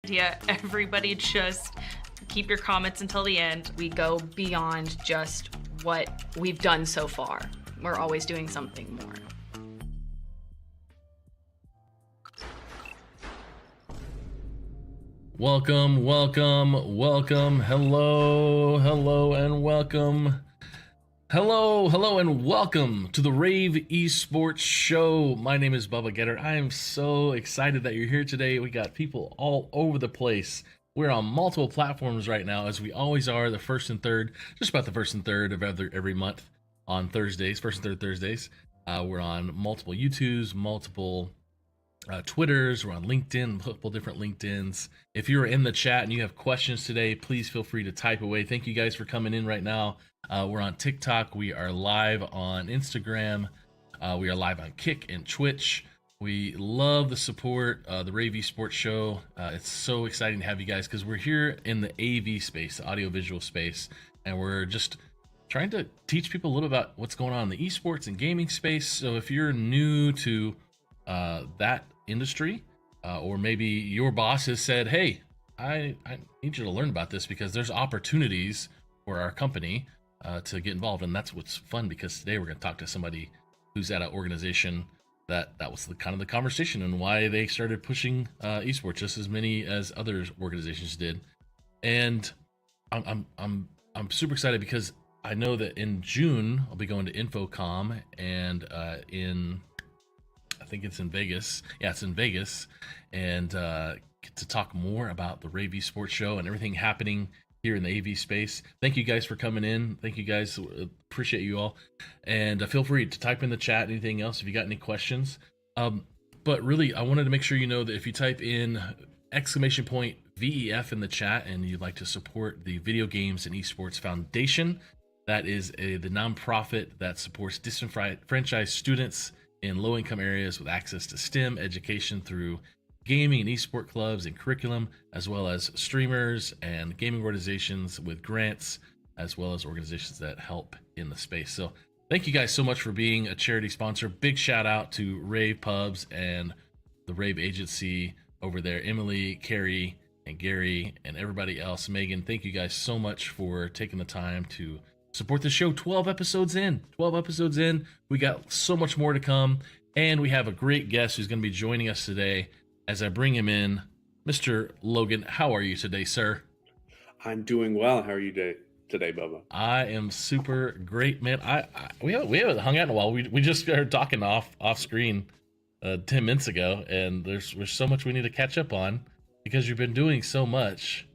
idea. Everybody just keep your comments until the end. We go beyond just what we've done so far. We're always doing something more. Welcome, welcome, welcome. Hello, and welcome. Hello, and welcome to the rAVe Esports Show. My name is Bubba Gaeddert. I am so excited that you're here today. We got people all over the place. We're on multiple platforms right now, as we always are, the first and third, just about the first and third of every month on Thursdays, first and third Thursdays. We're on multiple YouTubes, multiple Twitters, we're on LinkedIn, multiple different LinkedIns. If you're in the chat and you have questions today, please feel free to type away. Thank you guys for coming in right now. We're on TikTok, we are live on Instagram, we are live on Kick and Twitch. We love the support, the rAVe Esports Show. It's so exciting to have you guys because we're here in the AV space, the audiovisual space, and we're just trying to teach people a little about what's going on in the esports and gaming space. So if you're new to that industry, or maybe your boss has said, hey, I need you to learn about this because there's opportunities for our company to get involved. And that's what's fun, because today we're going to talk to somebody who's at an organization that was the kind of the conversation and why they started pushing esports just as many as other organizations did. And I'm super excited because I know that in June I'll be going to Infocom, and I think it's in Vegas. Yeah, it's in Vegas, and get to talk more about the rAVe Esports Show and everything happening here in the AV space. Thank you guys for coming in. Thank you guys. Appreciate you all. And feel free to type in the chat anything else if you got any questions. But really, I wanted to make sure you know that if you type in !VEF in the chat and you'd like to support the Video Games and Esports Foundation, that is the nonprofit that supports disenfranchised students in low-income areas with access to STEM education through gaming and esport clubs and curriculum, as well as streamers and gaming organizations with grants, as well as organizations that help in the space. So thank you guys so much for being a charity sponsor. Big shout out to rAVe Pubs and the rAVe agency over there, Emily, Carrie, and Gary, and everybody else. Megan, thank you guys so much for taking the time to support the show. 12 episodes in. We got so much more to come, and we have a great guest who's going to be joining us today. As I bring him in, Mr. Logan, how are you today, sir? I'm doing well. How are you today, Bubba? I am super great, man. We haven't hung out in a while. We just started talking off screen 10 minutes ago, and there's so much we need to catch up on because you've been doing so much,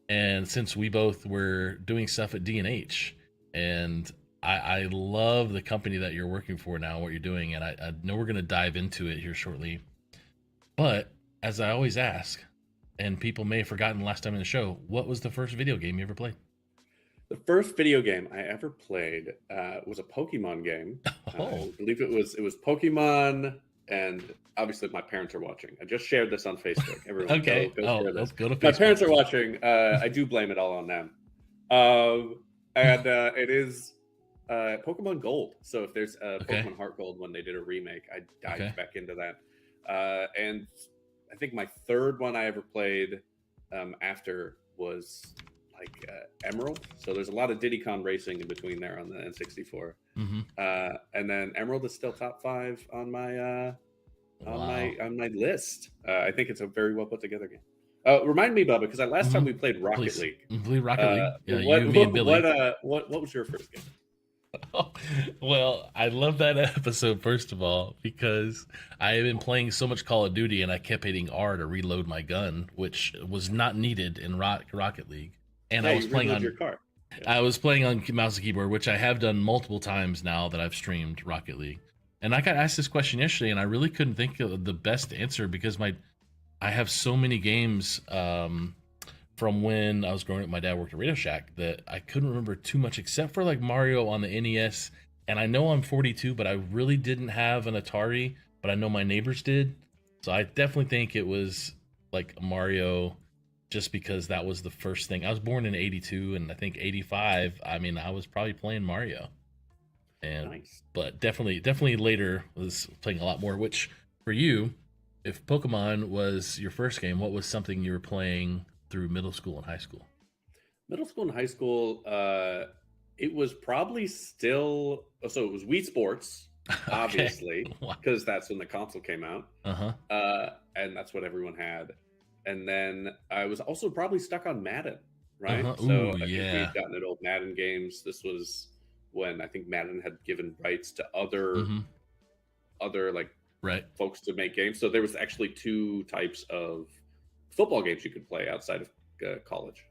and since we both were doing stuff at D&H, and I love the company that you're working for now, what you're doing, and I know we're going to dive into it here shortly. But as I always ask, and people may have forgotten last time in the show, what was the first video game you ever played? The first video game I ever played was a Pokemon game. I believe it was Pokemon, and obviously my parents are watching. I just shared this on Facebook. Everyone, okay. go share this. Let's go to Facebook. My parents are watching. I do blame it all on them. And it is Pokemon Gold. So if there's Pokemon Heart Gold, when they did a remake, I dived back into that. And I think my third one I ever played after was like Emerald. So there's a lot of Diddy Kong racing in between there on the N64. Mm-hmm. And then Emerald is still top 5 on my on my list. I think it's a very well put together game. Remind me, Bubba, because last time we played Rocket League. We played Rocket League. Yeah, you, me, and Billy. What was your first game? Well, I love that episode, first of all, because I have been playing so much Call of Duty and I kept hitting R to reload my gun, which was not needed in Rocket League. And I was playing on your car. Yeah. I was playing on mouse and keyboard, which I have done multiple times now that I've streamed Rocket League. And I got asked this question yesterday, and I really couldn't think of the best answer because I have so many games from when I was growing up. My dad worked at Radio Shack that I couldn't remember too much except for like Mario on the NES. And I know I'm 42, but I really didn't have an Atari, but I know my neighbors did. So I definitely think it was like Mario, just because that was the first thing. I was born in 82, and I think 85, I mean, I was probably playing Mario. And nice. But definitely later was playing a lot more, which for you, if Pokemon was your first game, what was something you were playing through middle school and high school? Middle school and high school, it was probably still, so it was Wii Sports, Okay. obviously, Wow. because that's when the console came out. Uh-huh. And that's what everyone had. And then I was also probably stuck on Madden, right? Uh-huh. So Ooh, I think yeah. we'd gotten at old Madden games. This was when I think Madden had given rights to other like Right. folks to make games. So there was actually two types of football games you could play outside of college.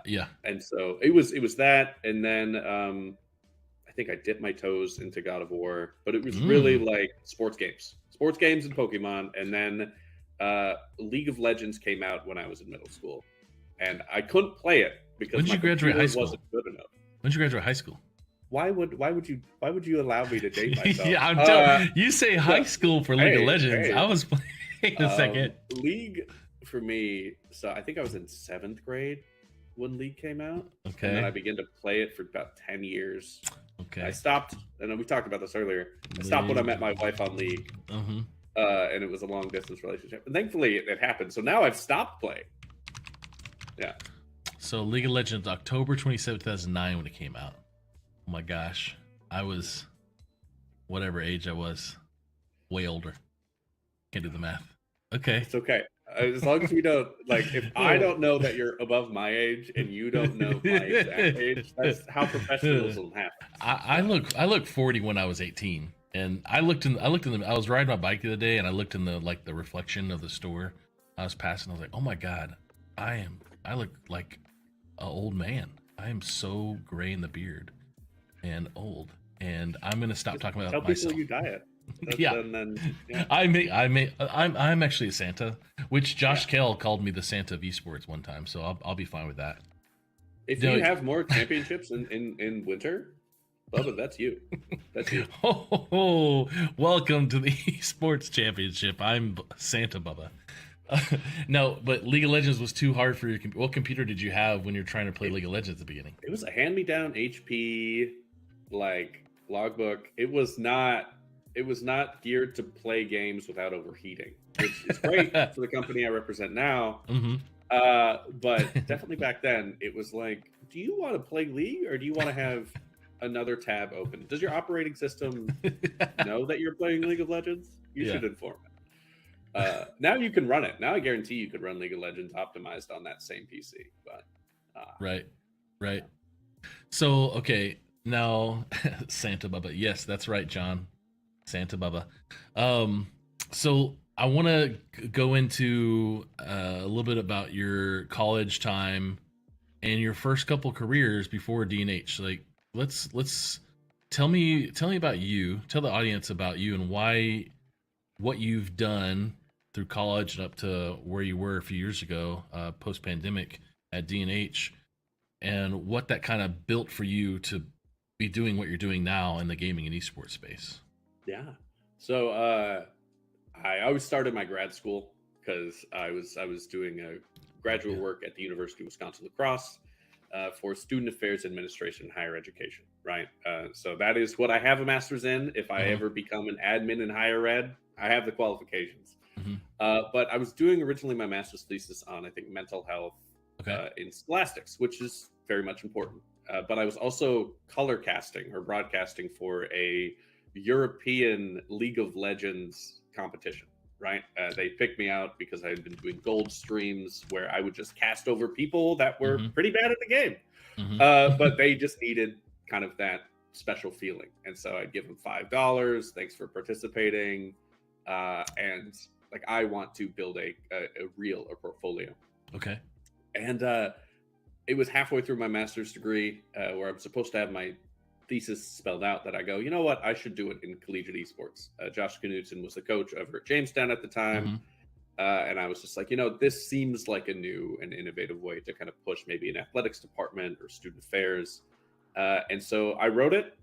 Yeah. And so it was that, and then I think I dipped my toes into God of War, but it was really like sports games and Pokemon, and then League of Legends came out when I was in middle school, and I couldn't play it because When did my you graduate computer high school? wasn't good enough. When did you graduate high school? Why would you allow me to date myself? Yeah, I'm telling you say high school for League of Legends. Hey. I was playing a second. League for me, so I think I was in 7th grade when League came out. Okay. And then I began to play it for about 10 years. Okay. I stopped, and we talked about this earlier. I stopped when I met my wife on League. And it was a long distance relationship. And thankfully it happened. So now I've stopped playing. Yeah. So League of Legends, October 27th, 2009 when it came out. Oh my gosh. I was whatever age I was. Way older. Can't do the math. Okay. It's okay. As long as we don't, like, if I don't know that you're above my age and you don't know my exact age, that's how professionalism happens. I look 40 when I was 18, and I looked in the, I was riding my bike the other day, and I looked in the reflection of the store I was passing. I was like, oh my god, I look like an old man. I am so gray in the beard and old, and I'm gonna stop talking about Tell myself. people you diet. Yeah. Yeah. I'm actually a Santa, which Josh Kell called me the Santa of esports one time, so I'll be fine with that. If you have more championships in winter, Bubba, that's you. That's you. Oh, welcome to the esports championship. I'm Santa Bubba. No, but League of Legends was too hard for your computer. What computer did you have when you're trying to play League of Legends at the beginning? It was a hand-me-down HP like logbook. It was not geared to play games without overheating, which is great for the company I represent now. But definitely back then, it was like, do you want to play League or do you want to have another tab open? Does your operating system know that you're playing League of Legends? You should inform it. Now you can run it. Now I guarantee you could run League of Legends optimized on that same PC. But right. So okay, now Santa Bubba. Yes, that's right, John. Santa Bubba. So I want to go into a little bit about your college time and your first couple careers before D&H. Like, let's tell me about you. Tell the audience about you and what you've done through college and up to where you were a few years ago, post pandemic at D&H, and what that kind of built for you to be doing what you're doing now in the gaming and esports space. Yeah. So I always started my grad school because I was doing a graduate work at the University of Wisconsin-La Crosse for student affairs administration and higher education. Right. So that is what I have a master's in. If I ever become an admin in higher ed, I have the qualifications. But I was doing originally my master's thesis on, I think, mental health in scholastics, which is very much important. But I was also color casting or broadcasting for a European League of Legends competition, right? They picked me out because I had been doing gold streams where I would just cast over people that were pretty bad at the game. But they just needed kind of that special feeling. And so I'd give them $5. Thanks for participating. And like, I want to build a portfolio. Okay. And it was halfway through my master's degree where I'm supposed to have my thesis spelled out that I go, you know what, I should do it in collegiate esports. Josh Knudsen was the coach over at Jamestown at the time. And I was just like, this seems like a new and innovative way to kind of push maybe an athletics department or student affairs. And so I wrote it.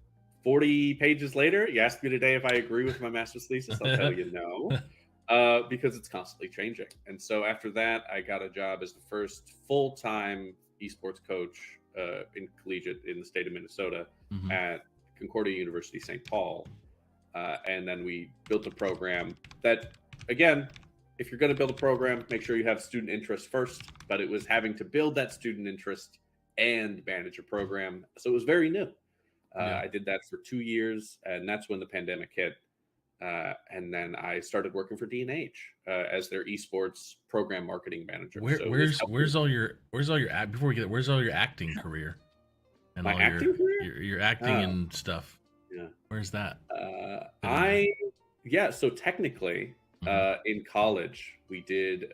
40 pages later, you asked me today if I agree with my master's thesis. I'll tell you no, because it's constantly changing. And so after that, I got a job as the first full-time esports coach in collegiate in the state of Minnesota at Concordia University, St. Paul. And then we built a program that again, if you're going to build a program, make sure you have student interest first. But it was having to build that student interest and manage a program, so it was very new. I did that for 2 years, and that's when the pandemic hit. And then I started working for D&H as their esports program marketing manager. Where's all your before we get where's all your acting career and my all acting career? your acting and stuff? Yeah, where's that? So technically, in college we did.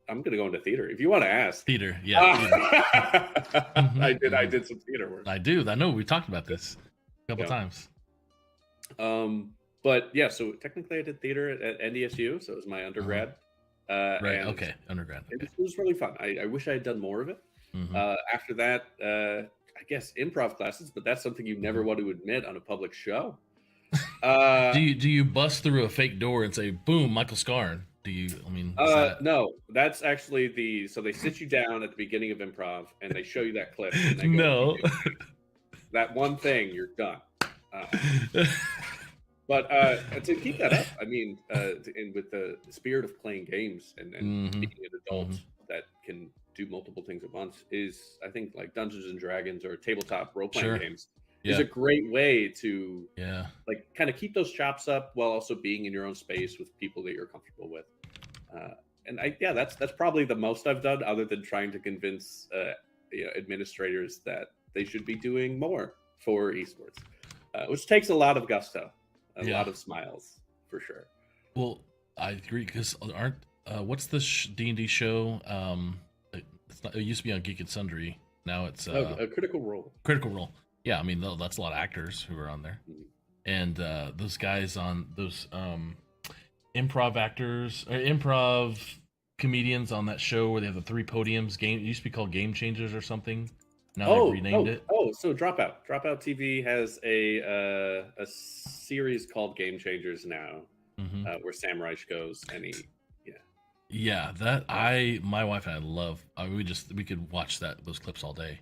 I'm gonna go into theater. If you want to ask, theater, yeah. Theater. I did some theater work. I know we talked about this a couple times. But yeah, so technically I did theater at NDSU, so it was my undergrad. Right. Okay. Undergrad. Okay. It was really fun. I wish I had done more of it. After that, I guess improv classes, but that's something you never want to admit on a public show. Do you bust through a fake door and say, "Boom, Michael Scarn"? Do you? I mean, no. That's actually so they sit you down at the beginning of improv and they show you that clip. And they go, no. That one thing, you're done. But to keep that up, I mean, and with the spirit of playing games and being an adult that can do multiple things at once is, I think, like Dungeons and Dragons or tabletop role-playing games is a great way to like kind of keep those chops up while also being in your own space with people that you're comfortable with. And that's probably the most I've done, other than trying to convince administrators that they should be doing more for esports, which takes a lot of gusto. A lot of smiles, for sure. Well, I agree, because what's the D&D show? It used to be on Geek and Sundry. Now it's a Critical Role. Critical Role. Yeah, I mean, that's a lot of actors who are on there. And those guys on those improv actors, or improv comedians on that show where they have the 3 podiums. It used to be called Game Changers or something. Now they've renamed it. So Dropout TV has a series called Game Changers now, where Sam Reich goes, and my wife and I love. We could watch those clips all day.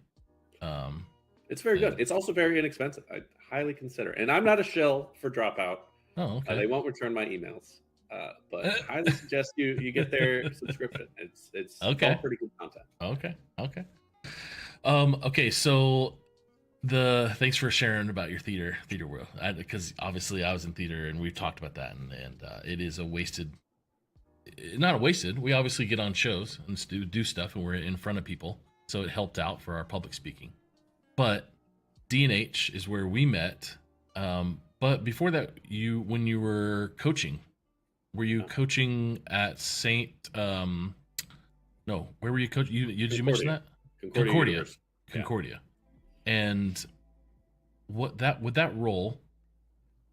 It's very good. It's also very inexpensive. I highly consider, and I'm not a shill for Dropout. Oh, okay. They won't return my emails, but I highly suggest you get their subscription. It's all pretty good content. Okay. Okay, so thanks for sharing about your theater world, because obviously I was in theater and we've talked about that, and it is not a wasted. We obviously get on shows and do stuff, and we're in front of people, so it helped out for our public speaking. But D&H is where we met. But before that, when you were coaching, were you coaching at Saint? No, where were you coaching? Did you mention that? Concordia. And with that role,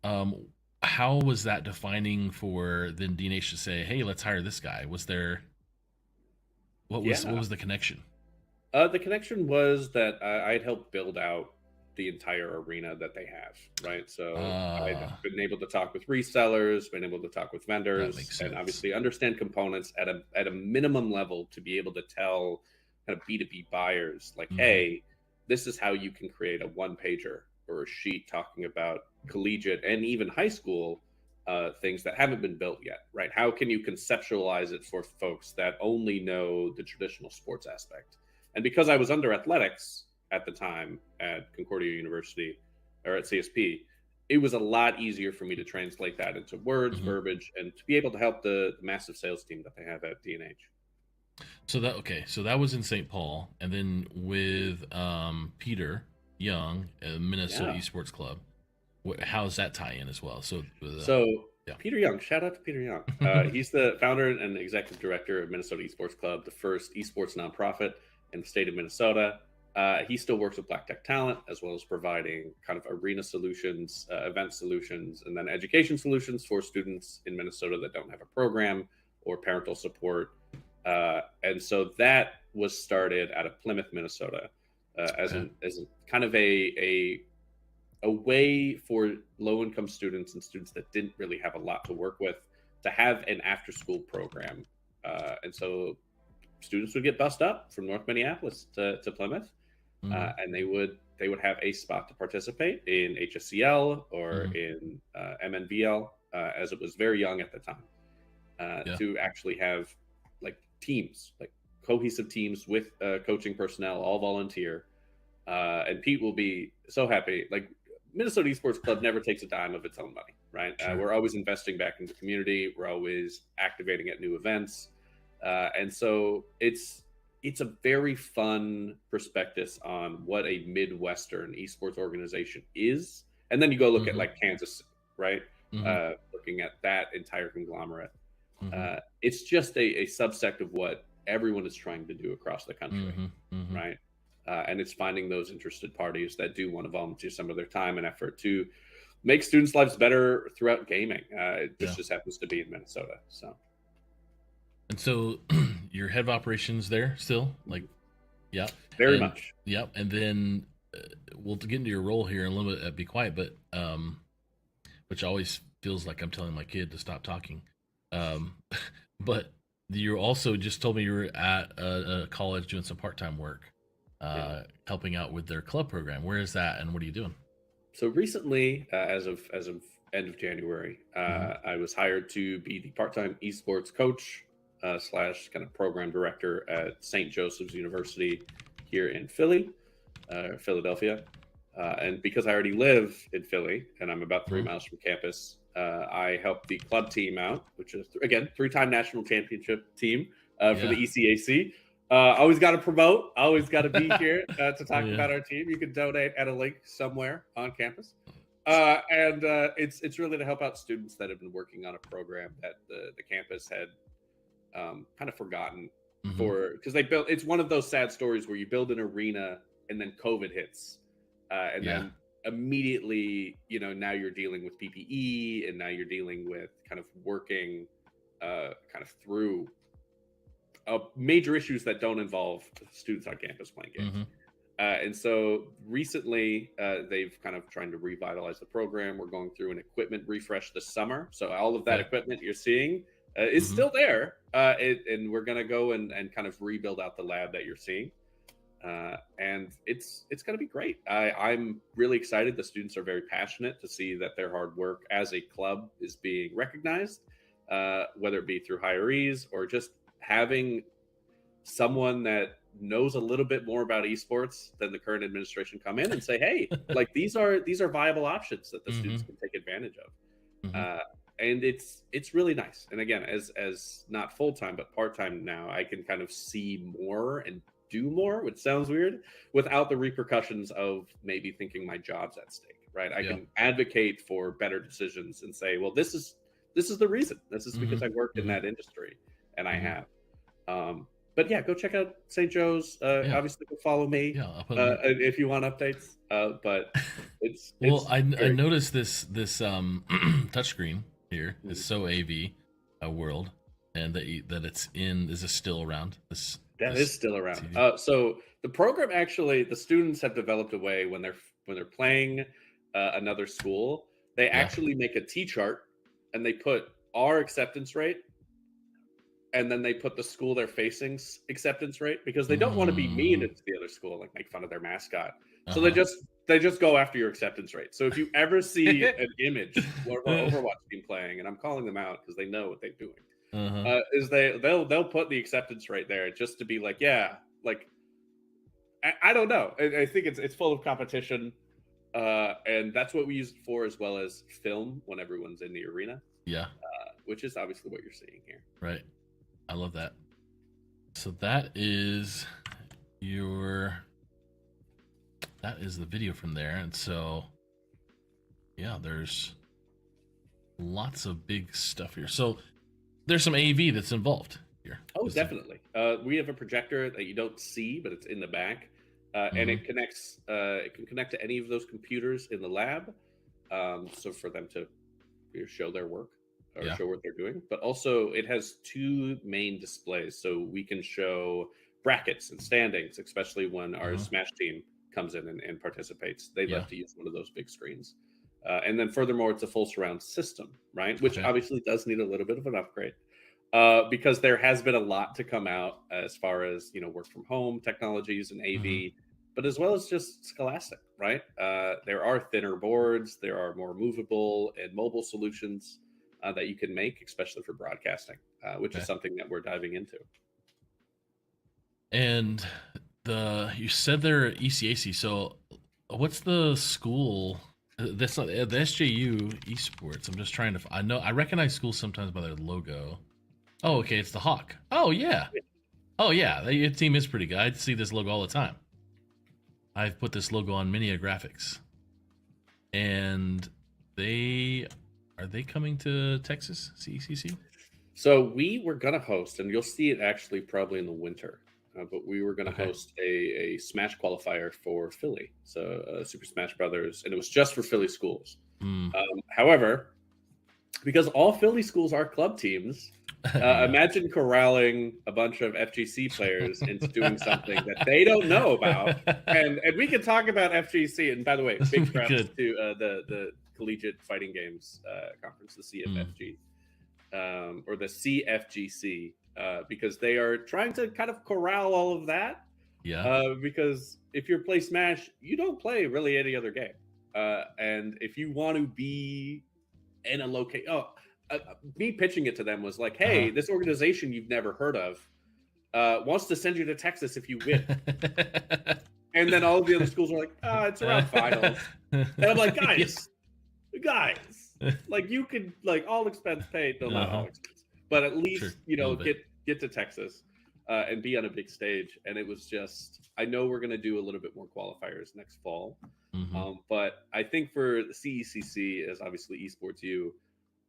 how was that defining for then D&H to say, "Hey, let's hire this guy"? What was the connection? The connection was that I'd helped build out the entire arena that they have, right? So I've been able to talk with resellers, been able to talk with vendors, and obviously understand components at a minimum level to be able to tell kind of B2B buyers, like, hey, this is how you can create a one-pager or a sheet talking about collegiate and even high school things that haven't been built yet, right? How can you conceptualize it for folks that only know the traditional sports aspect? And because I was under athletics at the time at Concordia University, or at CSP, it was a lot easier for me to translate that into words, verbiage, and to be able to help the massive sales team that they have at D&H. So that was in St. Paul, and then with Peter Young, Minnesota Esports Club. How's that tie in as well? Peter Young, shout out to Peter Young. He's the founder and executive director of Minnesota Esports Club, the first esports nonprofit in the state of Minnesota. He still works with Black Tech Talent, as well as providing kind of arena solutions, event solutions, and then education solutions for students in Minnesota that don't have a program or parental support. And so that was started out of Plymouth, Minnesota, as kind of a way for low-income students and students that didn't really have a lot to work with to have an after-school program. And so students would get bussed up from North Minneapolis to Plymouth, and they would have a spot to participate in HSCL or in MNVL, as it was very young at the time. to actually have like teams, like cohesive teams with coaching personnel, all volunteer. And Pete will be so happy. Like Minnesota Esports Club never takes a dime of its own money, right? Sure. We're always investing back in the community. We're always activating at new events, and so it's a very fun prospectus on what a Midwestern esports organization is. And then you go look at like Kansas, right? Looking at that entire conglomerate. It's just a subsect of what everyone is trying to do across the country, right? And it's finding those interested parties that do want to volunteer some of their time and effort to make students' lives better throughout gaming. This just happens to be in Minnesota. So, and so your head of operations there still, like, yeah, very much, yep. And then we'll get into your role here in a little bit. Be quiet, but which always feels like I'm telling my kid to stop talking. But you also just told me you were at a college doing some part-time work. Helping out with their club program. Where is that, and what are you doing? So recently, as of end of January, I was hired to be the part-time esports coach / kind of program director at St. Joseph's University here in Philadelphia. And because I already live in Philly and I'm about 3 miles from campus, I help the club team out, which is again 3-time national championship team for the ECAC. Always got to promote. Always got to be here to talk about our team. You can donate at a link somewhere on campus, and it's really to help out students that have been working on a program that the campus had kind of forgotten because they built. It's one of those sad stories where you build an arena and then COVID hits, and then immediately now you're dealing with PPE and now you're dealing with kind of working kind of through major issues that don't involve students on campus playing games. And so recently they've kind of trying to revitalize the program. We're going through an equipment refresh this summer. So all of that equipment you're seeing is still there. And we're going to go and kind of rebuild out the lab that you're seeing. And it's going to be great. I'm really excited. The students are very passionate to see that their hard work as a club is being recognized, whether it be through hirees or just having someone that knows a little bit more about esports than the current administration come in and say, hey, like these are viable options that the students can take advantage of. And it's really nice. And again, as not full-time, but part-time now, I can kind of see more and do more, which sounds weird, without the repercussions of maybe thinking my job's at stake, right? I can advocate for better decisions and say, well, this is the reason. This is because I worked in that industry. And I have. But yeah, go check out St. Joe's. Obviously, go follow me if you want updates. But it's I noticed this touchscreen here is so AV world, and that it's in. Is this still around? This is still around. So the program actually, the students have developed a way when they're playing another school, they actually make a T-chart and they put our acceptance rate. And then they put the school they're facing's acceptance rate because they don't want to be mean to the other school, like make fun of their mascot. So they just go after your acceptance rate. So if you ever see an image of Overwatch team playing, and I'm calling them out because they know what they're doing, is they'll put the acceptance rate there just to be like, I don't know. I think it's full of competition, and that's what we use it for, as well as film when everyone's in the arena. Which is obviously what you're seeing here. Right. I love that. So that is the video from there. And so, there's lots of big stuff here. So there's some AV that's involved here. Oh, definitely. We have a projector that you don't see, but it's in the back. And it connects, it can connect to any of those computers in the lab. So for them to show their work. Or show what they're doing, but also it has 2 main displays, so we can show brackets and standings, especially when our Smash team comes in and participates. They love to use one of those big screens, and then furthermore, it's a full surround system, right? Which obviously does need a little bit of an upgrade because there has been a lot to come out as far as work from home technologies and AV, but as well as just Scholastic, right? There are thinner boards, there are more movable and mobile solutions. that you can make, especially for broadcasting, which is something that we're diving into. And you said they're ECAC, so what's the school? That's not the SJU Esports. I'm just trying to. I recognize schools sometimes by their logo. Oh, okay, it's the Hawk. Oh yeah, your team is pretty good. I see this logo all the time. I've put this logo on many graphics, and are they coming to Texas CECC? So we were gonna host, and you'll see it actually probably in the winter. But we were going to host a Smash qualifier for Philly, so Super Smash Brothers, and it was just for Philly schools. However, because all Philly schools are club teams, imagine corralling a bunch of FGC players into doing something that they don't know about, and we can talk about FGC. And by the way, big props to the Collegiate Fighting Games Conference, the CFFG, or the CFGC. Because they are trying to kind of corral all of that. Yeah. Because if you play Smash, you don't play really any other game. And if you want to be in a location, me pitching it to them was like, hey, this organization you've never heard of wants to send you to Texas if you win. And then all of the other schools are like, it's around finals. And I'm like, guys, like you could like all expense paid, no, not all expense, but at least get to Texas and be on a big stage. And it was just, I know we're going to do a little bit more qualifiers next fall, but I think for the CECC, as obviously Esports U,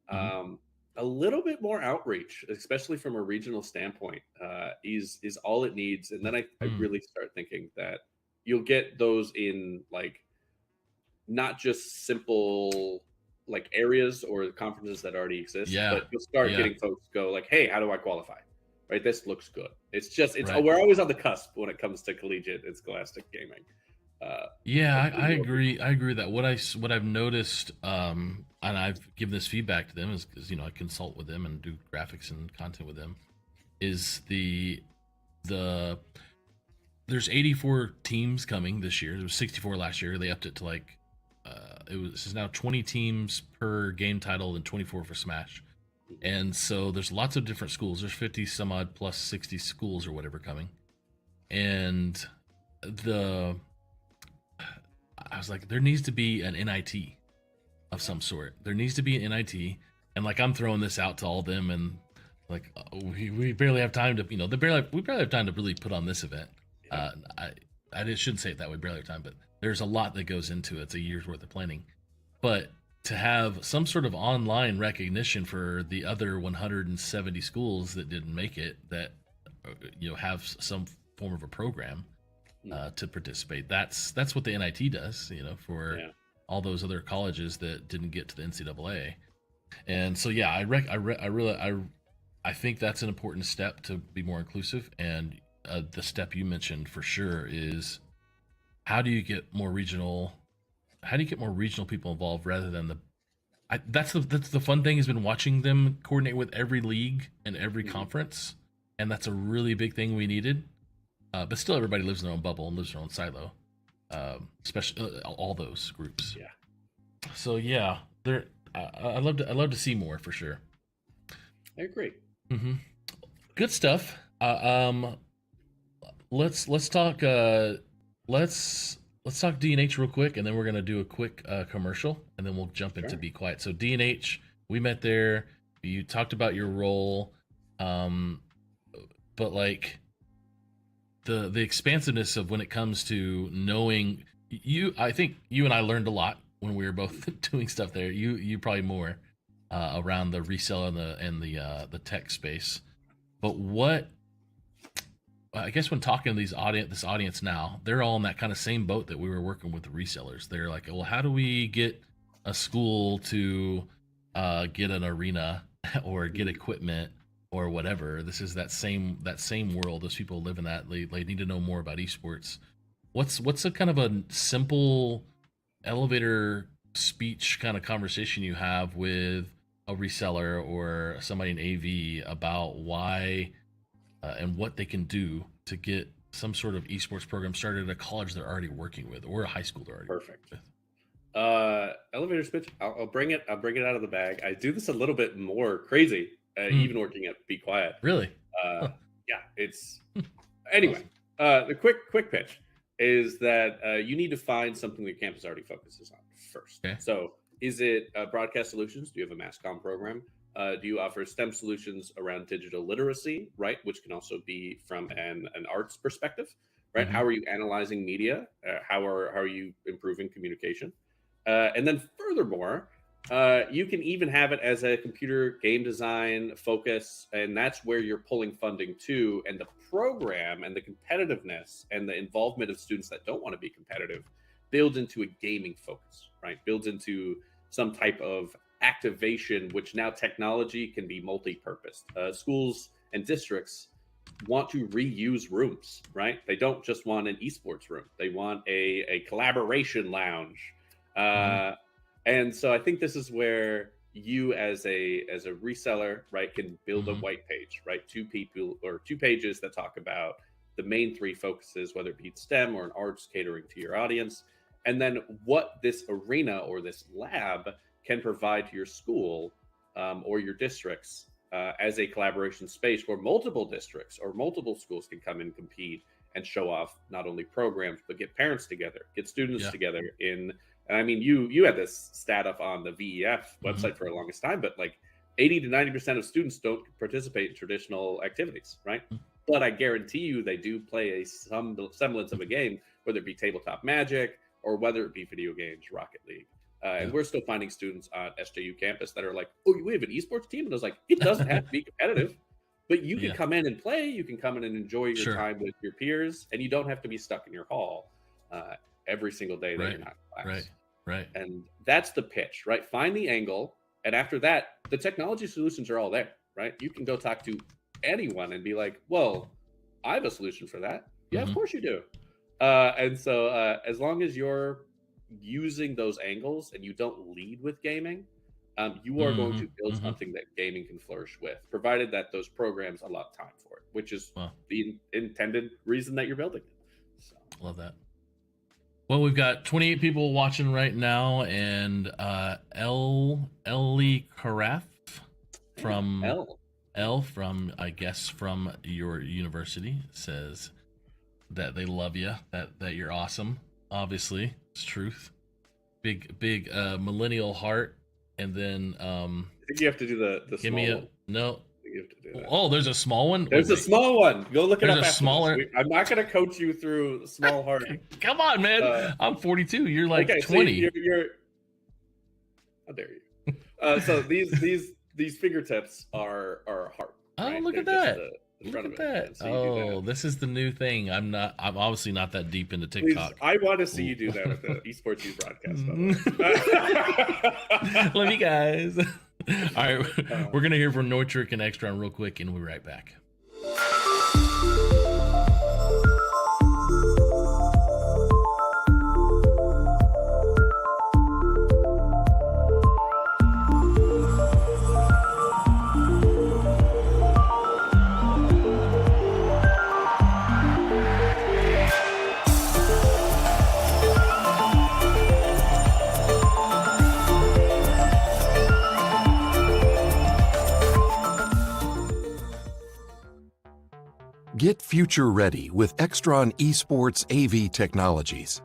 a little bit more outreach, especially from a regional standpoint, is all it needs. And then I really start thinking that you'll get those in like not just simple like areas or conferences that already exist, but you'll start getting folks go like, hey, how do I qualify? Right, this looks good. We're always on the cusp when it comes to collegiate and scholastic gaming. I agree. I agree that what I've noticed, and I've given this feedback to them, is because I consult with them and do graphics and content with them, is there's 84 teams coming this year. There was 64 last year. They upped it to like it's now 20 teams per game title and 24 for Smash. And so there's lots of different schools. There's 50 some odd plus 60 schools or whatever coming. And I was like, there needs to be an NIT of some sort. There needs to be an NIT. And like, I'm throwing this out to all of them, and like, we barely have time to, we barely have time to really put on this event. I shouldn't say it that way, barely have time, but there's a lot that goes into it. It's a year's worth of planning. But to have some sort of online recognition for the other 170 schools that didn't make it, that have some form of a program to participate. That's what the NIT does, for all those other colleges that didn't get to the NCAA. And so I think that's an important step to be more inclusive. And the step you mentioned for sure is how do you get more regional people involved rather than that's the fun thing, has been watching them coordinate with every league and every conference, and that's a really big thing we needed. But still, everybody lives in their own bubble and lives in their own silo, especially all those groups. Yeah. So I'd love to see more for sure. I agree. Good stuff. Let's talk. Let's talk D&H real quick, and then we're gonna do a quick commercial, and then we'll jump into Be Quiet. So D&H, we met there. You talked about your role, but like the expansiveness of when it comes to knowing you. I think you and I learned a lot when we were both doing stuff there. You probably more around the reseller and the tech space. But what? I guess when talking to this audience now, they're all in that kind of same boat that we were working with the resellers. They're like, well, how do we get a school to get an arena or get equipment or whatever? This is that same world. Those people live in that. They need to know more about esports. What's a kind of a simple elevator speech kind of conversation you have with a reseller or somebody in AV about why and what they can do to get some sort of esports program started at a college they're already working with or a high school they're already working with? Elevator pitch. I'll bring it. I'll bring it out of the bag. I do this a little bit more crazy, even working at Be Quiet. Really? Yeah. It's anyway. The quick pitch is that you need to find something that campus already focuses on first. Okay. So, is it broadcast solutions? Do you have a mass comm program? Do you offer STEM solutions around digital literacy, right? Which can also be from an arts perspective, right? Mm-hmm. How are you analyzing media? How are you improving communication? And then furthermore, you can even have it as a computer game design focus, and that's where you're pulling funding to. And the program and the competitiveness and the involvement of students that don't want to be competitive builds into a gaming focus, right? Builds into some type of activation, which now technology can be multi-purposed. Schools and districts want to reuse rooms, right? They don't just want an esports room. They want a collaboration lounge. And so I think this is where you as a reseller, right, can build a white page, right? Two pages that talk about the main three focuses, whether it be STEM or an arts catering to your audience, and then what this arena or this lab can provide to your school or your districts as a collaboration space where multiple districts or multiple schools can come and compete and show off not only programs, but get parents together, get students together in. And I mean, you had this stat up on the VEF website for the longest time, but like 80 to 90% of students don't participate in traditional activities, right? But I guarantee you they do play some semblance of a game, whether it be tabletop Magic or whether it be video games, Rocket League. And we're still finding students on SJU campus that are like, oh, we have an esports team? And I was like, it doesn't have to be competitive, but you can come in and play. You can come in and enjoy your time with your peers, and you don't have to be stuck in your hall every single day that you're not in class. Right. And that's the pitch, right? Find the angle. And after that, the technology solutions are all there, right? You can go talk to anyone and be like, well, I have a solution for that. Yeah, of course you do. And so as long as you're using those angles and you don't lead with gaming, you are going to build something that gaming can flourish with, provided that those programs allow time for it, which is the intended reason that you're building it. So. Love that. Well, we've got 28 people watching right now, and Ellie Caraff from from I guess from your university says that they love you, that you're awesome. Obviously, it's truth. Big millennial heart, and then I think you have to do the give small me one. no. You have to do that. Oh, there's a small one. There's a small one. Go look it up. There's a smaller. I'm not going to coach you through small heart. Come on, man. I'm 42. You're like 20. So you're how dare you? So these fingertips are heart. Oh, right? look They're at that. The Look front at of it. that. So you do that. This is the new thing. I'm obviously not that deep into Please, TikTok. I want to see you do that at the Esports Show broadcast. By the way. Love you guys. All right, we're going to hear from Neutric and Extron real quick, and we'll be right back. Get future ready with Extron Esports AV technologies.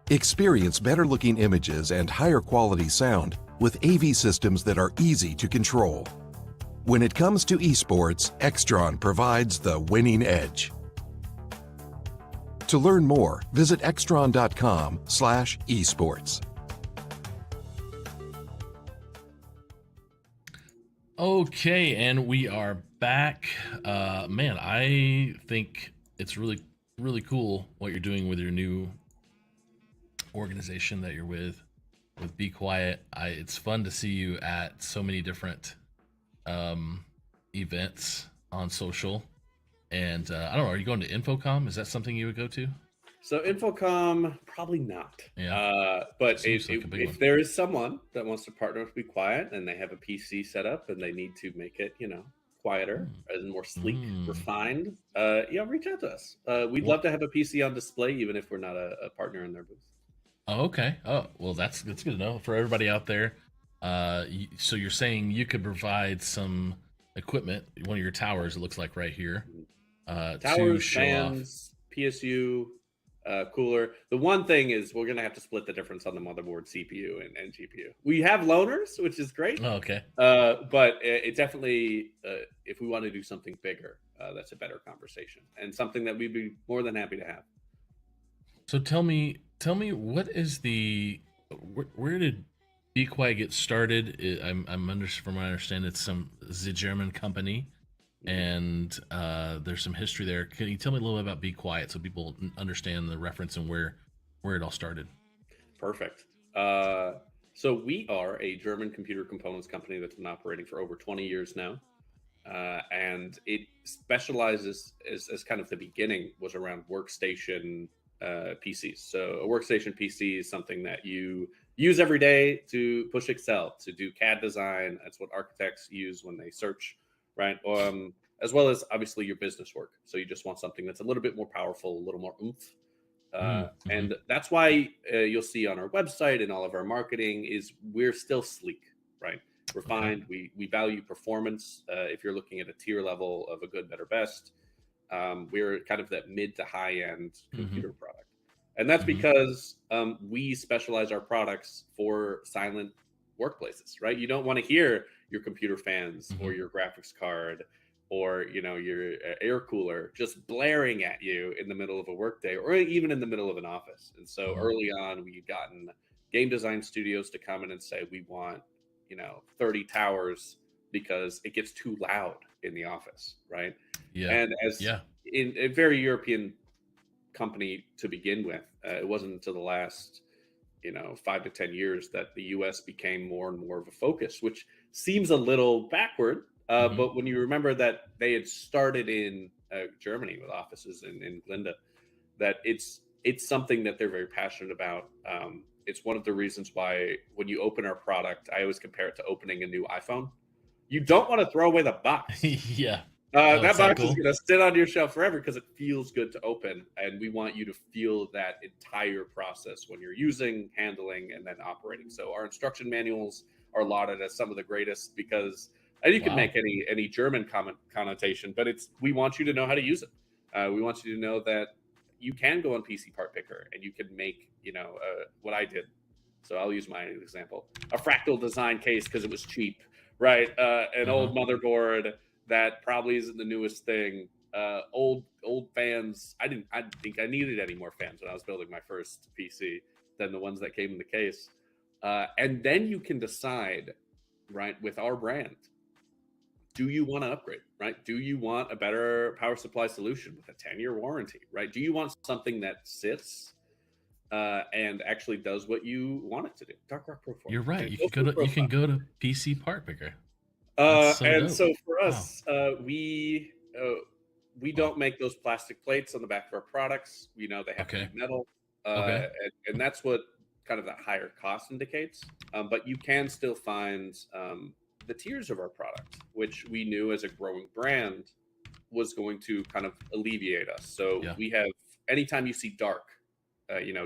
Experience better looking images and higher quality sound with AV systems that are easy to control. When it comes to esports, Extron provides the winning edge. To learn more, visit extron.com/esports. Okay, and we are back. Man, I think it's really cool what you're doing with your new organization that you're with Be Quiet. It's fun to see you at so many different events on social. And I don't know, are you going to Infocom? Is that something you would go to? So Infocom, probably not. Yeah. But like if there is someone that wants to partner with Be Quiet and they have a PC set up and they need to make it, quieter and more sleek, refined, reach out to us. We'd Well- love to have a PC on display, even if we're not a partner in their booth. Oh, okay. Oh, well, that's good to know for everybody out there. So you're saying you could provide some equipment, one of your towers, it looks like right here, to Towers, show fans, PSU, cooler. The one thing is we're gonna have to split the difference on the motherboard, CPU, and GPU. We have loaners, which is great. off. Oh, okay. But it definitely, if we want to do something bigger, that's a better conversation and something that we'd be more than happy to have. So tell me, what is where did Be Quiet get started? From what I understand, it's the German company, and there's some history there. Can you tell me a little bit about Be Quiet so people understand the reference and where it all started? Perfect. So we are a German computer components company that's been operating for over 20 years now. And it specializes as kind of the beginning was around workstation PCs. So a workstation PC is something that you use every day to push Excel, to do CAD design. That's what architects use when they search, right? As well as obviously your business work. So you just want something that's a little bit more powerful, a little more oomph. And that's why you'll see on our website and all of our marketing is we're still sleek, right? Refined. Okay. We value performance. If you're looking at a tier level of a good, better, best, we're kind of that mid to high end computer product. And that's because we specialize our products for silent workplaces, right? You don't want to hear your computer fans or your graphics card or your air cooler just blaring at you in the middle of a workday or even in the middle of an office. And so early on, we've gotten game design studios to come in and say, we want 30 towers because it gets too loud in the office, right? Yeah. And in a very European company to begin with, it wasn't until the last 5 to 10 years that the US became more and more of a focus, which seems a little backward. But when you remember that they had started in Germany with offices in Glinde, that it's something that they're very passionate about. It's one of the reasons why when you open our product, I always compare it to opening a new iPhone. You don't want to throw away the box. That box is going to sit on your shelf forever because it feels good to open. And we want you to feel that entire process when you're using, handling, and then operating. So our instruction manuals are lauded as some of the greatest because... And you can make any German connotation, but we want you to know how to use it. We want you to know that you can go on PC Part Picker and you can make, what I did. So I'll use my example. A fractal design case because it was cheap, right? An old motherboard that probably isn't the newest thing. Old fans. I didn't think I needed any more fans when I was building my first PC than the ones that came in the case. And then you can decide, right, with our brand, do you want to upgrade, right? Do you want a better power supply solution with a 10-year warranty, right? Do you want something that sits and actually does what you want it to do? Dark Rock Pro 4. You're right. You can go to PC Part Picker. So for us, we don't make those plastic plates on the back of our products. We know they have to be metal, and that's what kind of that higher cost indicates. But you can still find the tiers of our product, which we knew as a growing brand was going to kind of alleviate us. So we have, anytime you see dark,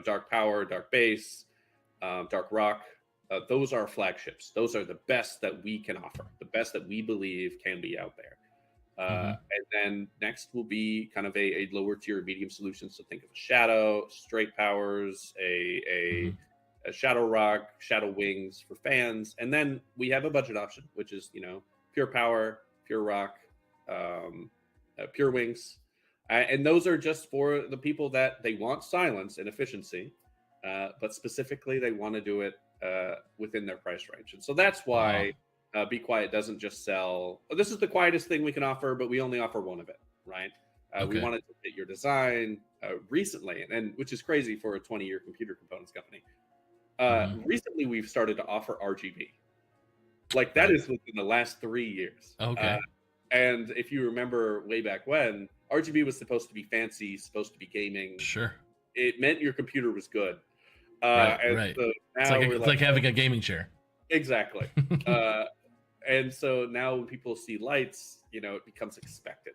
dark power, dark bass, dark rock, those are flagships. Those are the best that we can offer, the best that we believe can be out there. And then next will be kind of a lower tier medium solution. So think of a Shadow, straight powers, a Shadow Rock, Shadow Wings for fans. And then we have a budget option, which is, Pure Power, Pure Rock, Pure Wings. And those are just for the people that they want silence and efficiency, but specifically they want to do it within their price range. And so that's why Be Quiet doesn't just sell, this is the quietest thing we can offer, but we only offer one of it, right? We wanted to fit your design recently, and which is crazy for a 20-year computer components company. Recently, we've started to offer RGB. Like that is within the last 3 years. And if you remember way back when, RGB was supposed to be fancy, supposed to be gaming. Sure. It meant your computer was good. So it's like having a gaming chair. Exactly. And so now when people see lights, it becomes expected.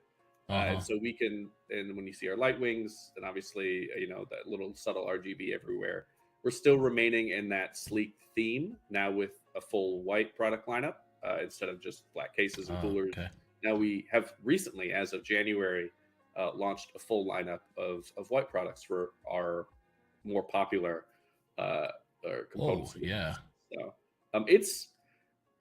And so we can, and when you see our light wings, and obviously, that little subtle RGB everywhere, we're still remaining in that sleek theme now with a full white product lineup instead of just black cases and coolers. Okay. Now we have recently, as of January, launched a full lineup of white products for our more popular components. Yeah. So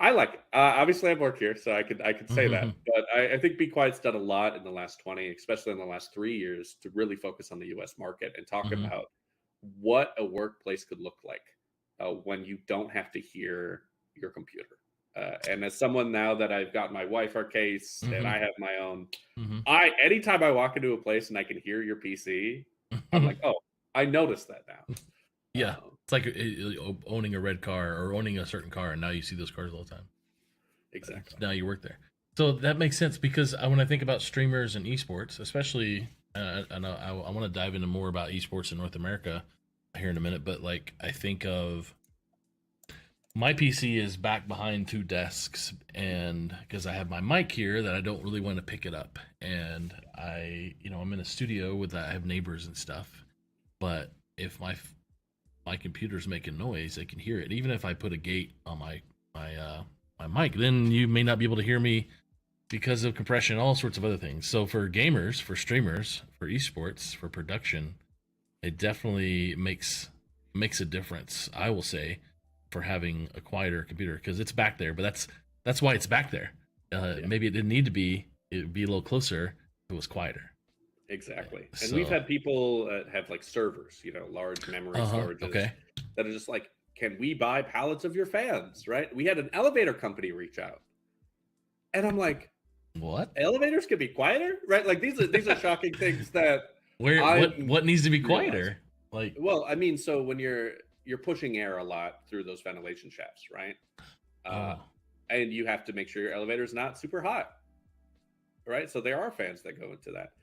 I like it. Obviously, I've worked here, so I could say that. But I think Be Quiet's done a lot in the last 20, especially in the last 3 years, to really focus on the U.S. market and talk about what a workplace could look like when you don't have to hear your computer. And as someone now that I've got my wife our case and I have my own, anytime I walk into a place and I can hear your PC, I'm like, oh, I noticed that now. Yeah, it's like owning a red car or owning a certain car, and now you see those cars all the time. Exactly. Now you work there. So that makes sense, because when I think about streamers and esports, especially, and I want to dive into more about esports in North America here in a minute, but like I think of my PC is back behind 2 desks, and because I have my mic here that I don't really want to pick it up, and I'm in a studio with I have neighbors and stuff, but if my computer's making noise, I can hear it. Even if I put a gate on my mic, then you may not be able to hear me because of compression, all sorts of other things. So for gamers, for streamers, for esports, for production, it definitely makes a difference, I will say, for having a quieter computer, because it's back there. But that's why it's back there. Maybe it didn't need to be. It would be a little closer if it was quieter. Exactly. And we've had people have like servers, large memory storages that are just like, can we buy pallets of your fans? Right. We had an elevator company reach out. And I'm like, what? Elevators can be quieter? Right. Like these are shocking things that what needs to be quieter? Like, well, I mean, so when you're pushing air a lot through those ventilation shafts, right? And you have to make sure your elevator is not super hot. Right. So there are fans that go into that.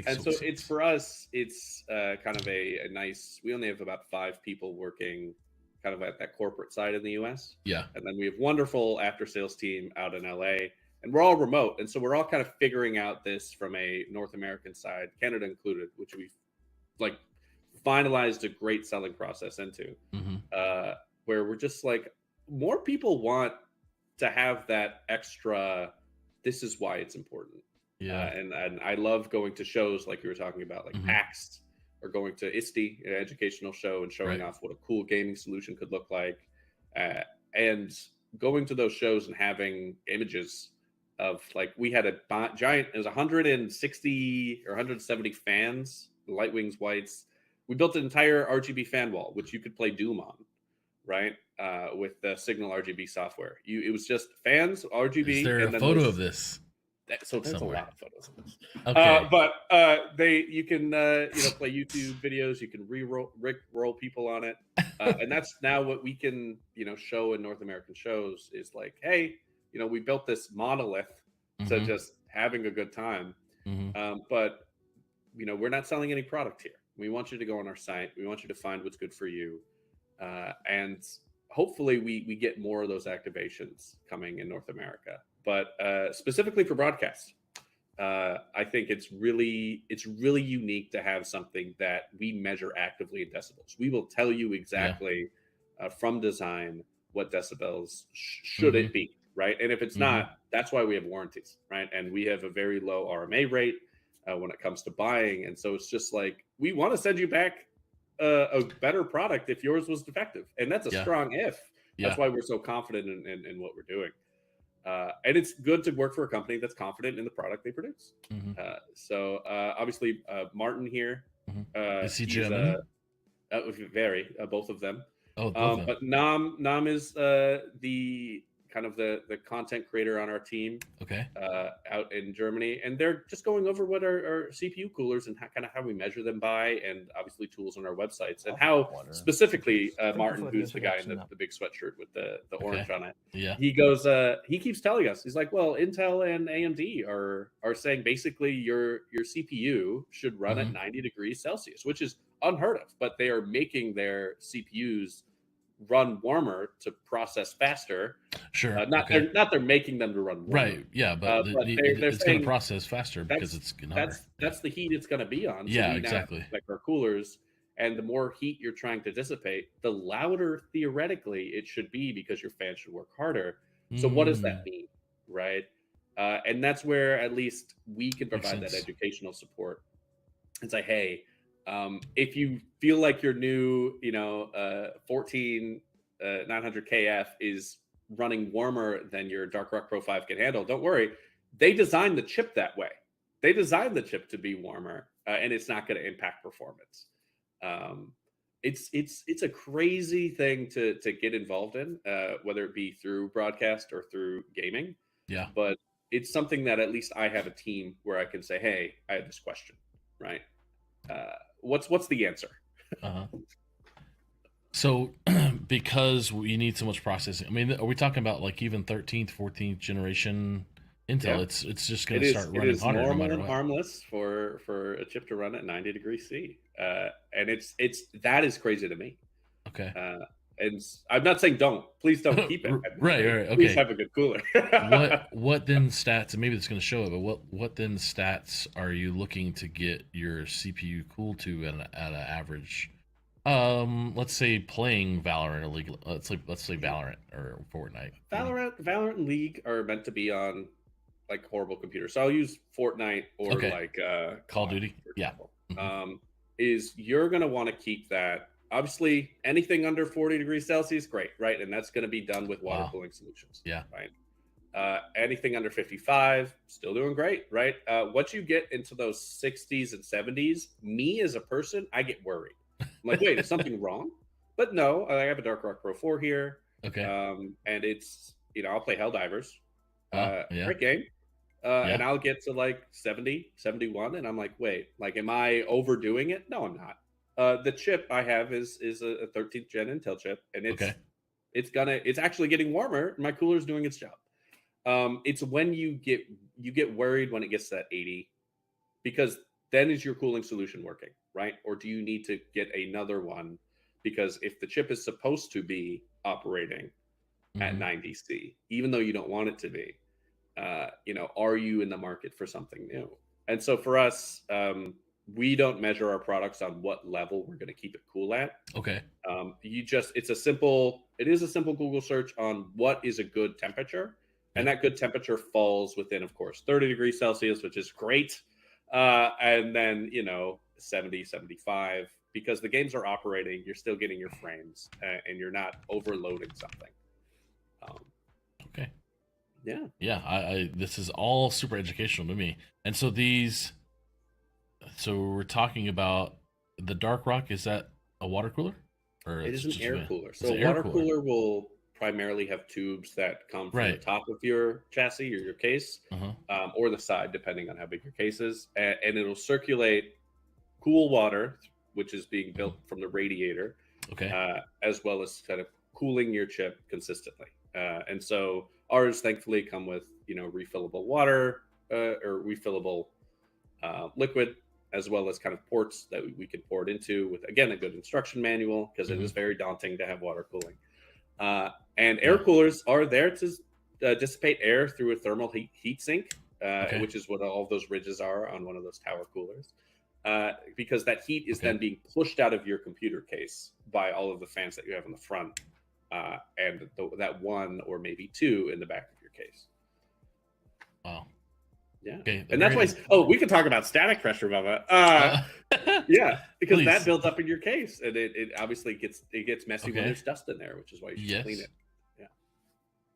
And so it's for us, it's kind of a nice, we only have about 5 people working kind of at that corporate side in the US. Yeah. And then we have wonderful after sales team out in LA, and we're all remote. And so we're all kind of figuring out this from a North American side, Canada included, which we've like finalized a great selling process into, where we're just like, more people want to have that extra, this is why it's important. Yeah, and I love going to shows like you were talking about, like PAX, or going to ISTE, an educational show, and showing off what a cool gaming solution could look like. And going to those shows and having images of, like, we had a giant, it was 160 or 170 fans, light wings, whites. We built an entire RGB fan wall, which you could play Doom on, right? With the Signal RGB software. It was just fans, RGB. Is there a photo of this? So there's a lot of photos of this. Okay. But you can play YouTube videos, you can roll people on it. And that's now what we can, show in North American shows is like, hey, we built this monolith to just having a good time. But we're not selling any product here. We want you to go on our site. We want you to find what's good for you. And hopefully we get more of those activations coming in North America. But specifically for broadcast, I think it's really unique to have something that we measure actively in decibels. We will tell you exactly from design what decibels should it be, right? And if it's not, that's why we have warranties, right? And we have a very low RMA rate when it comes to buying. And so it's just like, we want to send you back a better product if yours was defective. And that's a strong if. That's why we're so confident in what we're doing. And it's good to work for a company that's confident in the product they produce. So obviously Martin here, is he German? Very, both of them. Oh, both of them. But Nam is the kind of the content creator on our team. Okay. Out in Germany, and they're just going over what our CPU coolers and how we measure them by, and obviously tools on our websites, and how specifically Martin, who's the guy in the big sweatshirt with the orange on it. Yeah. He goes, he keeps telling us, he's like, well, Intel and AMD are saying basically your CPU should run at 90 degrees Celsius, which is unheard of, but they are making their CPUs run warmer to process faster. Sure. Not they're making them to run warmer. Right. Yeah, but, But they're it's going to saying process faster because it's getting hotter. that's the heat it's going to be on. So Yeah, we exactly. now like our coolers, and the more heat you're trying to dissipate, the louder theoretically it should be because your fan should work harder. So what does that mean, right? And that's where at least we can provide that educational support and say, hey, if you feel like your new, 14 900 KF is running warmer than your Dark Rock Pro 5 can handle, don't worry. They designed the chip that way. They designed the chip to be warmer, and it's not going to impact performance. It's a crazy thing to get involved in, whether it be through broadcast or through gaming. Yeah. But it's something that at least I have a team where I can say, hey, I have this question, right? What's the answer? So because we need so much processing, I mean, are we talking about like even 13th, 14th generation Intel? Yeah. It's just going to start running hotter no matter what. It is normal and harmless for a chip to run at 90 degrees C, and that is crazy to me. Okay. And I'm not saying please don't keep it. Right. Okay. Please have a good cooler. what then stats, and maybe it's going to show it, but what then stats are you looking to get your CPU cooled to at an average? Let's say playing Valorant or League. Let's say Valorant or Fortnite. Valorant and League are meant to be on like horrible computers. So I'll use Fortnite or like Call of Duty. Yeah. Is you're gonna want to keep that. Obviously, anything under 40 degrees Celsius, great, right? And that's going to be done with water cooling solutions. Yeah. Right. Anything under 55, still doing great, right? Once you get into those 60s and 70s, me as a person, I get worried. I'm like, wait, is something wrong? But no, I have a Dark Rock Pro 4 here. Okay. And it's, I'll play Helldivers. Yeah. Great game. And I'll get to like 70, 71. And I'm like, wait, like, am I overdoing it? No, I'm not. The chip I have is a 13th gen Intel chip, and it's actually getting warmer. My cooler's doing its job. It's when you get worried when it gets to that 80, because then is your cooling solution working, right? Or do you need to get another one? Because if the chip is supposed to be operating at 90 C, even though you don't want it to be, are you in the market for something new? And so for us, we don't measure our products on what level we're going to keep it cool at. Okay. It is a simple Google search on what is a good temperature. And that good temperature falls within, of course, 30 degrees Celsius, which is great. And then, 70, 75, because the games are operating, you're still getting your frames and you're not overloading something. Okay. Yeah. Yeah. I this is all super educational to me. And so so we're talking about the Dark Rock. Is that a water cooler? Or it is an air cooler. So a water cooler will primarily have tubes that come from the top of your chassis or your case, or the side, depending on how big your case is. And it'll circulate cool water, which is being built from the radiator, as well as kind of cooling your chip consistently. And so ours, thankfully, come with, refillable water or refillable liquid, as well as kind of ports that we can pour it into with, again, a good instruction manual, because it is very daunting to have water cooling. And air coolers are there to dissipate air through a thermal heat sink, which is what all of those ridges are on one of those tower coolers, because that heat is then being pushed out of your computer case by all of the fans that you have in the front, and that one or maybe two in the back of your case. Wow. Yeah. Okay, and that's why, we can talk about static pressure, Bubba. Yeah, because that builds up in your case, and it obviously gets messy when there's dust in there, which is why you should clean it. Yeah.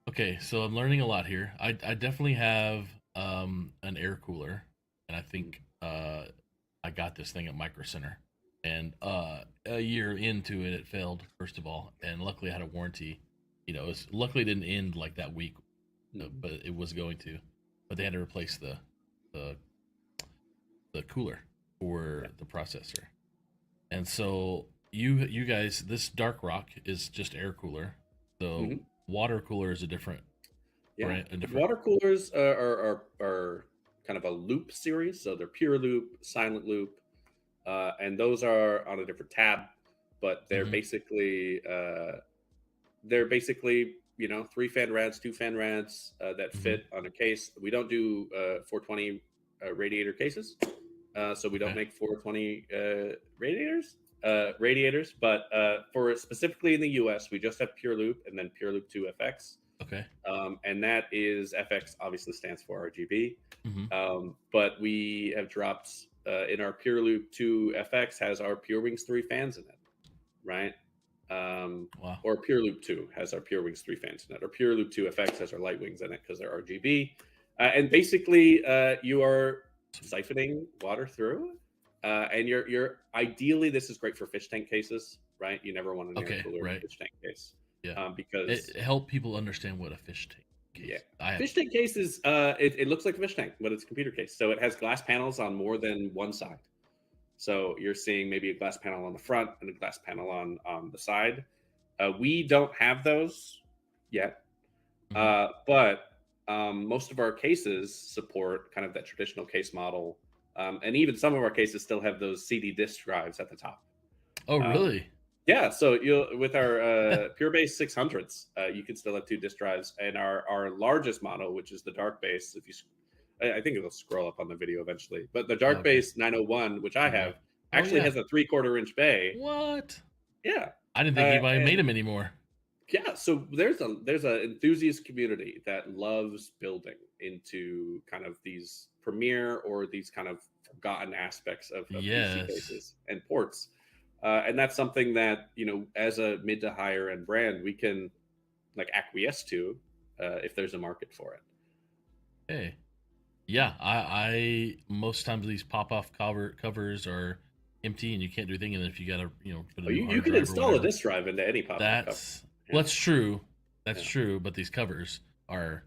Okay, so I'm learning a lot here. I definitely have an air cooler, and I think I got this thing at Micro Center, and a year into it, it failed, first of all, and luckily I had a warranty. Luckily it didn't end like that week, but it was going to. But they had to replace the cooler for the processor. And so you guys, this Dark Rock is just air cooler. So water cooler is a different brand. Water coolers are kind of a loop series. So they're pure loop, silent loop, and those are on a different tab, but they're basically they're basically, 3 fan rads, 2 fan rads that fit on a case. We don't do 420 radiator cases, so we don't make 420 radiators. But for specifically in the US, we just have Pure Loop and then Pure Loop 2 FX. Okay. And that is FX obviously stands for RGB. But we have dropped in our Pure Loop 2 FX has our Pure Wings 3 fans in it, right? Wow. Or Pure Loop 2 has our Pure Wings 3 fans in it, or Pure Loop 2 FX has our Light Wings in it because they're RGB. And basically, you are siphoning water through, and you're ideally this is great for fish tank cases, right? You never want an air cooler in a fish tank case. Yeah, because it help people understand what a fish tank case. Yeah, fish tank case is it looks like a fish tank, but it's a computer case. So it has glass panels on more than one side. So you're seeing maybe a glass panel on the front and a glass panel on the side. We don't have those yet, but most of our cases support kind of that traditional case model, and even some of our cases still have those CD disk drives at the top. Oh, really? Yeah, so with our Pure Base 600s, you can still have 2 disk drives, and our largest model, which is the Dark Base, I think it'll scroll up on the video eventually, but the Dark Base 901, which I have, actually has a 3/4 inch bay. What? Yeah, I didn't think anybody made them anymore. Yeah, so there's an enthusiast community that loves building into kind of these premier or these kind of forgotten aspects of PC cases and ports. And that's something that, as a mid to higher end brand, we can like acquiesce to if there's a market for it. Hey, yeah, I most times these pop-off covers are empty and you can't do anything. And if you got to, put a you can install a disk drive into any pop-off cover. Well, that's true. That's true. But these covers are,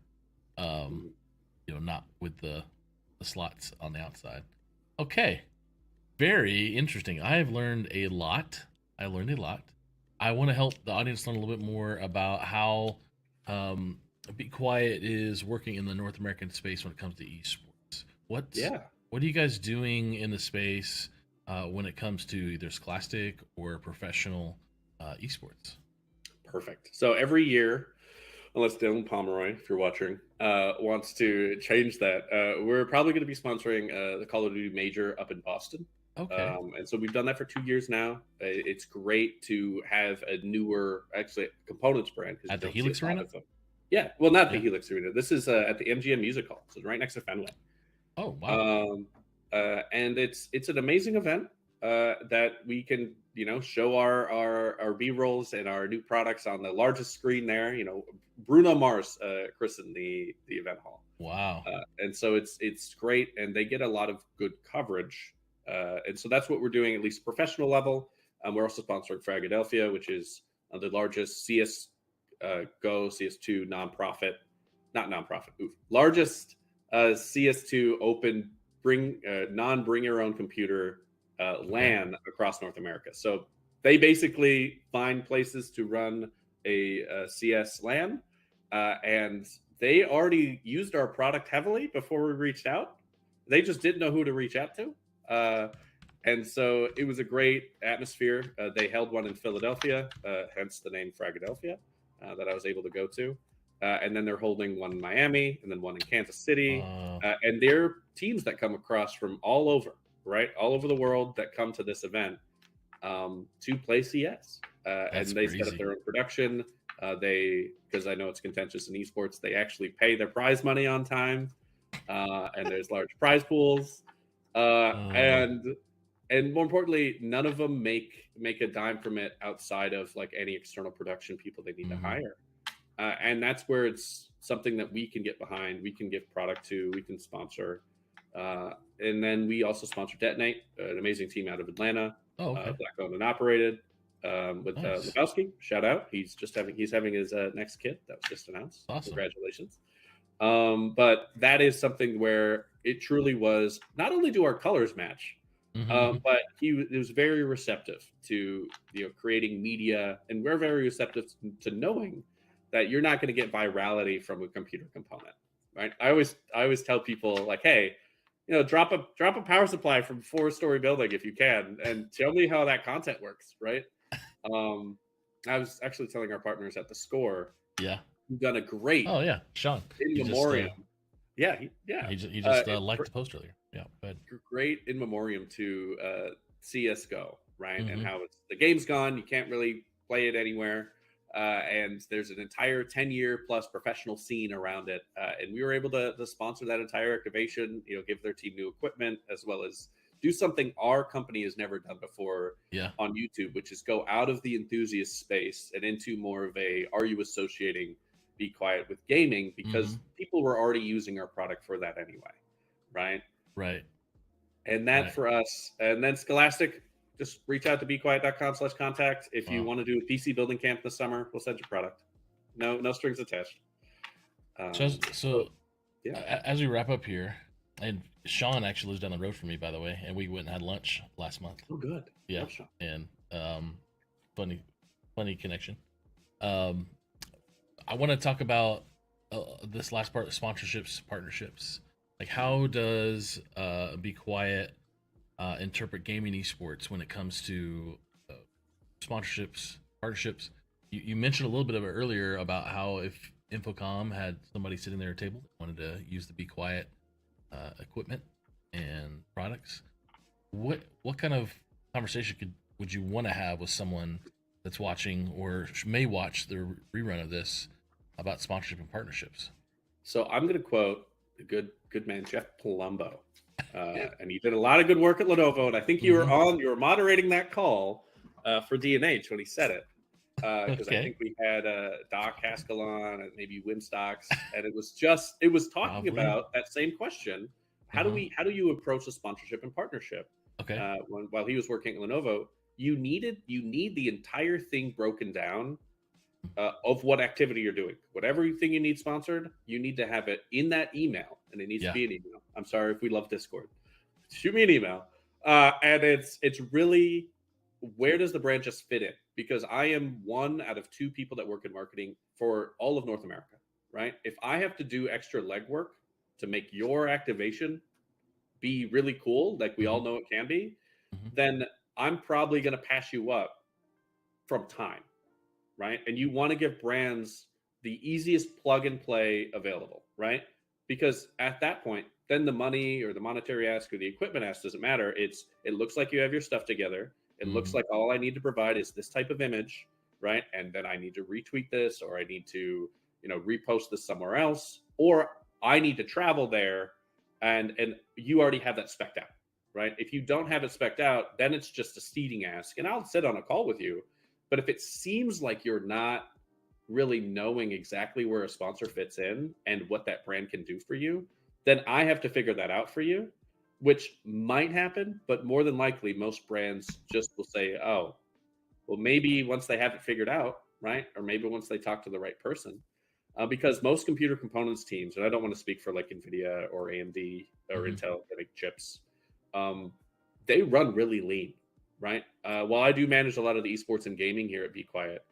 not with the slots on the outside. Okay. Very interesting. I have learned a lot. I want to help the audience learn a little bit more about how Be Quiet is working in the North American space when it comes to esports. What are you guys doing in the space when it comes to either scholastic or professional esports? Perfect. So every year, unless Dylan Pomeroy, if you're watching, wants to change that, we're probably going to be sponsoring the Call of Duty Major up in Boston. Okay. And so we've done that for 2 years now. It's great to have a newer, actually, components brand. At the Helix Arena? Yeah. Well, not the Helix Arena. This is at the MGM Music Hall. So right next to Fenway. Oh, wow. And it's an amazing event that we can, show our B-rolls and our new products on the largest screen there. Bruno Mars christened the event hall. Wow. And so it's great. And they get a lot of good coverage. And so that's what we're doing, at least professional level. We're also sponsoring Philadelphia, which is the largest CS2 largest CS2 open bring your own computer LAN across North America. So they basically find places to run a CS LAN, and they already used our product heavily before we reached out. They just didn't know who to reach out to. And so it was a great atmosphere. They held one in Philadelphia, hence the name Fragadelphia, that I was able to go to. And then they're holding one in Miami and then one in Kansas City. And they're teams that come across from all over the world that come to this event to play CS. And they set up their own production. Because I know it's contentious in esports, they actually pay their prize money on time. And there's large prize pools. And more importantly, none of them make a dime from it outside of like any external production people they need to hire. And that's where it's something that we can get behind, we can give product to, we can sponsor. And then we also sponsor Detonate, an amazing team out of Atlanta, black owned and operated, with Lebowski. Shout out. He's having his next kid that was just announced. Awesome. Congratulations. But that is something where it truly was, not only do our colors match, but he was very receptive to creating media, and we're very receptive to knowing that you're not going to get virality from a computer component, right? I always tell people like, hey, drop a power supply from 4-story building if you can, and tell me how that content works, right? I was actually telling our partners at the score, Yeah. you've done a great Oh yeah, Sean. in He memoriam. Just, Yeah. he just liked the post earlier. Yeah. Go ahead. Great in memoriam to CS:GO, right? And Mm-hmm. how the game's gone, you can't really play it anywhere, and there's an entire 10-year plus professional scene around it, and we were able to sponsor that entire activation. Give their team new equipment as well as do something our company has never done before Yeah. on YouTube, which is go out of the enthusiast space and into more of a are you associating Be Quiet with gaming, because people were already using our product for that anyway, right? Right. And that for us, and then Scholastic, just reach out to bequiet.com/contact. If you want to do a PC building camp this summer, we'll send you product. No strings attached. So as we wrap up here, and Sean actually lives down the road from me, by the way, and we went and had lunch last month. Oh, good. Yeah. And funny connection. I want to talk about this last part, sponsorships, partnerships. Like, how does Be Quiet interpret gaming esports when it comes to sponsorships, partnerships? You mentioned a little bit of it earlier about how if Infocom had somebody sitting there at a table that wanted to use the Be Quiet equipment and products, what kind of conversation would you want to have with someone that's watching or may watch the rerun of this about sponsorship and partnerships? So I'm going to quote the good man Jeff Palumbo, and he did a lot of good work at Lenovo, and I think you were moderating that call for DNH when he said it, because I think we had Doc Haskell on and maybe Wimstocks, and it was talking about that same question. How do you approach a sponsorship and partnership? Okay. While he was working at Lenovo, you need the entire thing broken down of what activity you're doing. Whatever thing you need sponsored, you need to have it in that email, and it needs to be an email. I'm sorry if we love Discord. Shoot me an email, and it's really, where does the brand just fit in? Because I am one out of two people that work in marketing for all of North America, right? If I have to do extra legwork to make your activation be really cool, like we all know it can be, then I'm probably going to pass you up from time, right? And you want to give brands the easiest plug and play available, right? Because at that point, then the money or the monetary ask or the equipment ask doesn't matter. It looks like you have your stuff together. It looks like all I need to provide is this type of image, right? And then I need to retweet this, or I need to, repost this somewhere else, or I need to travel there, and you already have that specced out, right? If you don't have it specced out, then it's just a seeding ask, and I'll sit on a call with you. But if it seems like you're not really knowing exactly where a sponsor fits in and what that brand can do for you, then I have to figure that out for you, which might happen, but more than likely, most brands just will say, oh, well, maybe once they have it figured out, right? Or maybe once they talk to the right person. Because most computer components teams, and I don't want to speak for like NVIDIA or AMD or Intel that make chips, they run really lean, right? While I do manage a lot of the esports and gaming here at Be Quiet,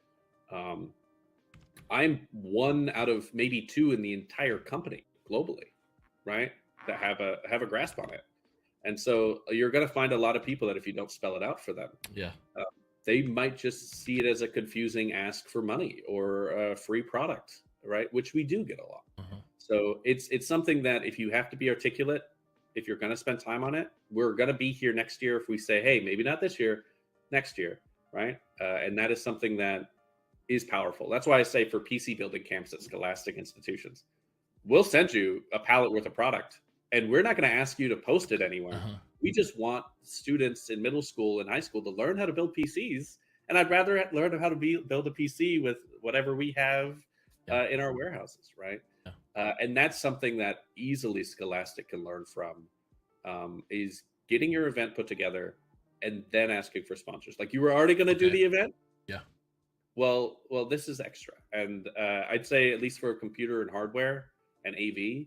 I'm one out of maybe two in the entire company globally, right? That have a grasp on it. And so you're going to find a lot of people that if you don't spell it out for them, they might just see it as a confusing ask for money or a free product, right? Which we do get a lot. So it's something that if you have to be articulate, if you're going to spend time on it, we're going to be here next year if we say, hey, maybe not this year, next year, right? And that is something that is powerful. That's why I say for PC building camps at scholastic institutions, we'll send you a pallet worth of product, and we're not going to ask you to post it anywhere. We just want students in middle school and high school to learn how to build PCs. And I'd rather learn how to build a PC with whatever we have in our warehouses, right? And that's something that easily Scholastic can learn from, is getting your event put together and then asking for sponsors. Like, you were already going to do the event. Well, this is extra. And I'd say, at least for computer and hardware and AV,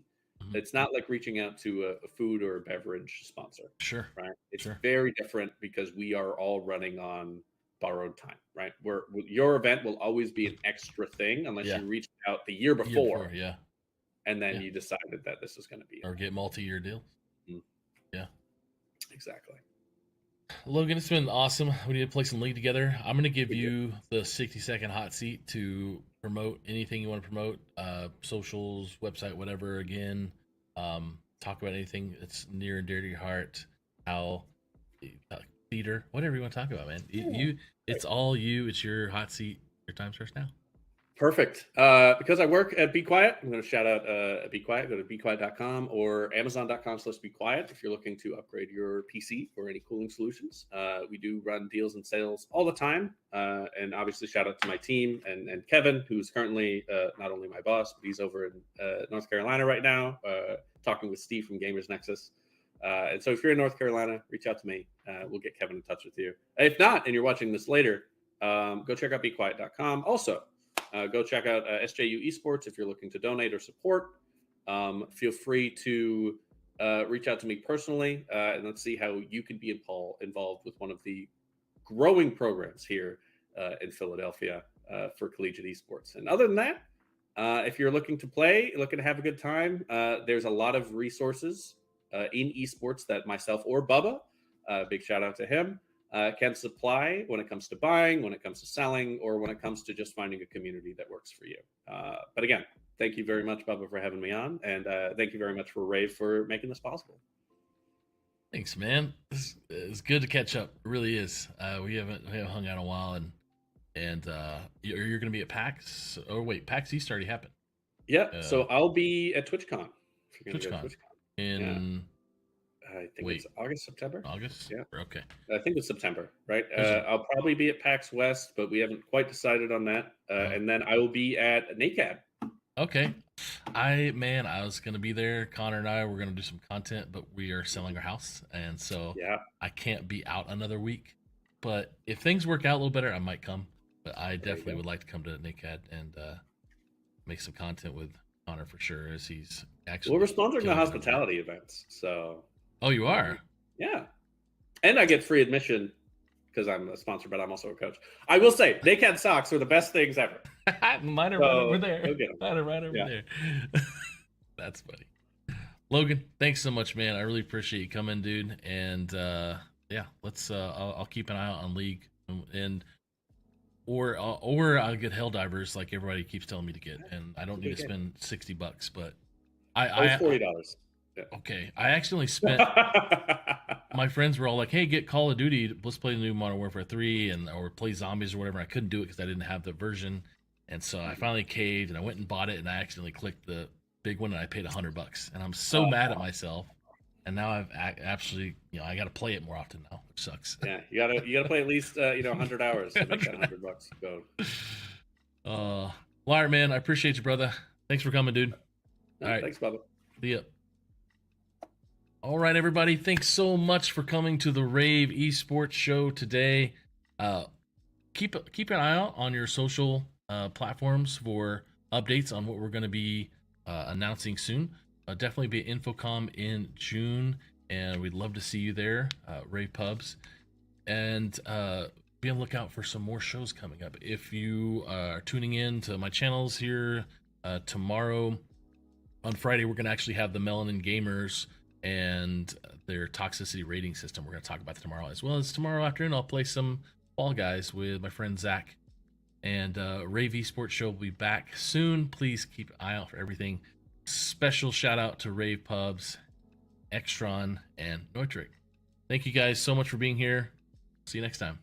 it's not like reaching out to a food or a beverage sponsor. Right? It's very different because we are all running on borrowed time, right? Your event will always be an extra thing unless you reached out the year before. And then you decided that this is going to be or get multi-year deals. Exactly. Logan, it's been awesome. We need to play some League together. I'm going to give you the 60-second hot seat to promote anything you want to promote, socials, website, whatever. Again, talk about anything that's near and dear to your heart. How theater, whatever you want to talk about, man. It's all you. It's your hot seat. Your time starts now. Perfect. Because I work at Be Quiet, I'm going to shout out Be Quiet. Go to bequiet.com or amazon.com/bequiet if you're looking to upgrade your PC or any cooling solutions. We do run deals and sales all the time. And obviously, shout out to my team and Kevin, who's currently not only my boss, but he's over in North Carolina right now, talking with Steve from Gamers Nexus. And so if you're in North Carolina, reach out to me. We'll get Kevin in touch with you. If not, and you're watching this later, go check out bequiet.com. Also, go check out SJU Esports if you're looking to donate or support. Feel free to reach out to me personally, and let's see how you can be involved with one of the growing programs here in Philadelphia for collegiate esports. And other than that, if you're looking to play, looking to have a good time, there's a lot of resources in esports that myself or Bubba, big shout out to him, can supply when it comes to buying, when it comes to selling, or when it comes to just finding a community that works for you. But again, thank you very much, Bubba, for having me on, and thank you very much for rAVe for making this possible. Thanks, man. It's good to catch up. It really is. We haven't hung out in a while, and you're going to be at PAX. Oh wait, PAX East already happened. Yeah, so I'll be at TwitchCon. TwitchCon in. I think it's August, September. August? Yeah. Okay. I think it's September, right? I'll probably be at PAX West, but we haven't quite decided on that. And then I will be at NACAD. Okay. I was going to be there. Connor and I were going to do some content, but we are selling our house. And so I can't be out another week. But if things work out a little better, I might come. But I definitely would like to come to NACAD and make some content with Connor for sure, as he's actually... Well, we're sponsoring the hospitality events, so... Oh, you are? Yeah. And I get free admission because I'm a sponsor, but I'm also a coach. I will say, NACAD socks are the best things ever. Mine are right over there. Mine are right over there. That's funny. Logan, thanks so much, man. I really appreciate you coming, dude. And let's I'll keep an eye out on League, and or I'll get Helldivers like everybody keeps telling me to get, and I don't need to spend $60, but it's $40. Yeah. Okay, I actually spent. My friends were all like, "Hey, get Call of Duty. Let's play the new Modern Warfare 3 or play Zombies or whatever." I couldn't do it because I didn't have the version, and so I finally caved and I went and bought it. And I accidentally clicked the big one and I paid $100. And I'm so mad at myself. And now I've actually, I got to play it more often now, which sucks. Yeah, you gotta play at least 100 hours to make that $100 go. All right, man. I appreciate you, brother. Thanks for coming, dude. All right, thanks, Bubba. See ya. All right, everybody. Thanks so much for coming to the rAVe Esports Show today. Keep an eye out on your social platforms for updates on what we're going to be announcing soon. Definitely be at InfoComm in June, and we'd love to see you there, rAVe Pubs. And be on the lookout for some more shows coming up. If you are tuning in to my channels here tomorrow, on Friday, we're going to actually have the Melanin Gamers and their toxicity rating system. We're going to talk about that tomorrow, as well as tomorrow afternoon I'll play some Fall Guys with my friend Zach. And rAVe Esports Show will be back soon. Please keep an eye out for everything. Special shout out to rAVe Pubs, Extron, and Neutrik. Thank you guys so much for being here. See you next time.